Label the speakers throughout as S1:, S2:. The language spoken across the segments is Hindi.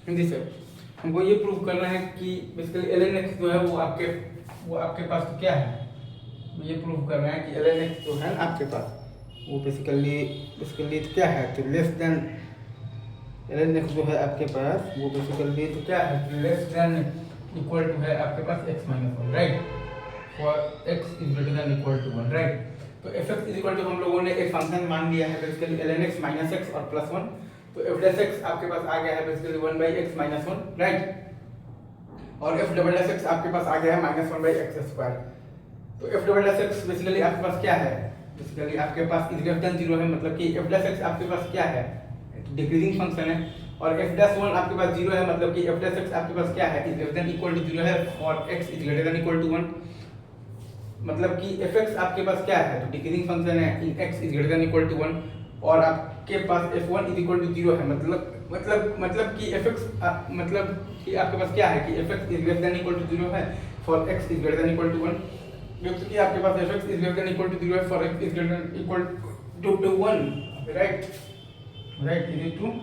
S1: हिंदी से हमको ये प्रूव करना है कि बेसिकली ln x जो है वो आपके पास तो क्या है, ये प्रूव करना है कि ln x जो है आपके पास वो बेसिकली तो क्या है, तो लेस देन ln x जो है आपके पास वो बेसिकली तो क्या है, लेस देन इक्वल टू है आपके पास x minus one, right, for x is greater than equal to one, right. तो fx इज इक्वल टू हम लोगों ने एक फंक्शन मान लिया है basically ln x minus x और प्लस वन, तो f डैश x आपके पास आ गया है basically one by x minus one, right, और f डबल डैश x आपके पास आ गया है minus one by x square. तो f double dash x basically आपके पास क्या है, बेसिकली आपके पास इज ग्रेटर देन जीरो है, मतलब कि f डैश x आपके पास क्या है, डिक्रीजिंग फंक्शन है, और f डैश वन आपके पास जीरो है, मतलब कि f डैश x आपके पास क्या है, is greater than equal to zero है, और x is greater than equal to one, मतलब कि fx आपके पास क्या है, तो डिक्रीजिंग फंक्शन है, x is greater than equal to one, और आपके पास f1 is equal to zero है, मतलब कि fx मतलब कि आपके पास क्या है कि fx is greater than equal to zero है for x is greater than equal to one, जबकि कि आपके पास fx is greater than equal to zero है for x is greater than equal to one, right, is to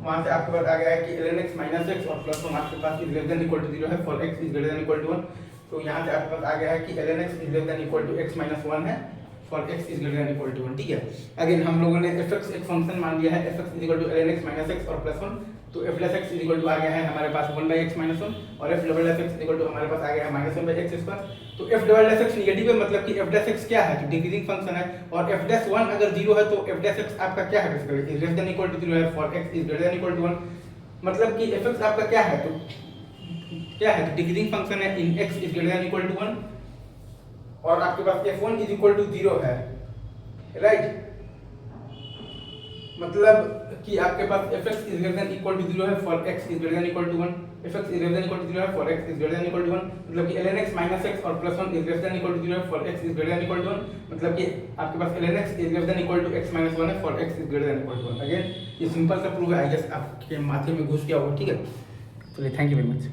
S1: वहां से आपके पास आ गया है कि ln x माइनस एक्स और प्लस वन आपके पास is greater than equal to zero है for x is greater than equal to one, तो यहाँ से आपके पास आ गया है कि ln x is greater than equal to x minus one है for x is greater than equal to one, ठीक है। अगेन हम लोगों ने fx एक फंक्शन मान लिया है, fx is equal to ln x minus x और प्लस वन, तो f plus x is equal to आ गया है हमारे पास one by x minus one, और f double dash x is equal to हमारे पास आ गया है minus one by x square. तो f double dash x negative है, मतलब कि f डैश x क्या है, तो डिक्रीजिंग फंक्शन है, और f डैश वन अगर जीरो है तो f डैश x आपका क्या है, basically is greater than equal to zero है for x is greater than equal to one, मतलब कि fx आपका क्या है, तो क्या है, तो डिक्रीजिंग फंक्शन है, in x is greater than equal to one, और आपके पास f1 is equal to zero है, राइट, मतलब कि आपके पास fx is greater than equal to zero है for x is greater than equal to one, fx is greater than equal to zero है for x is greater than equal to one, मतलब कि ln x माइनस एक्स और plus one is greater than equal to zero है for x is greater than equal to one, मतलब कि आपके पास ln x is greater than equal to x minus one है for x is greater than equal to one. Again ये सिंपल सा प्रूफ है, आई गेस आपके माथे में घुस गया होगा, ठीक है। चलिए, थैंक यू वेरी मच।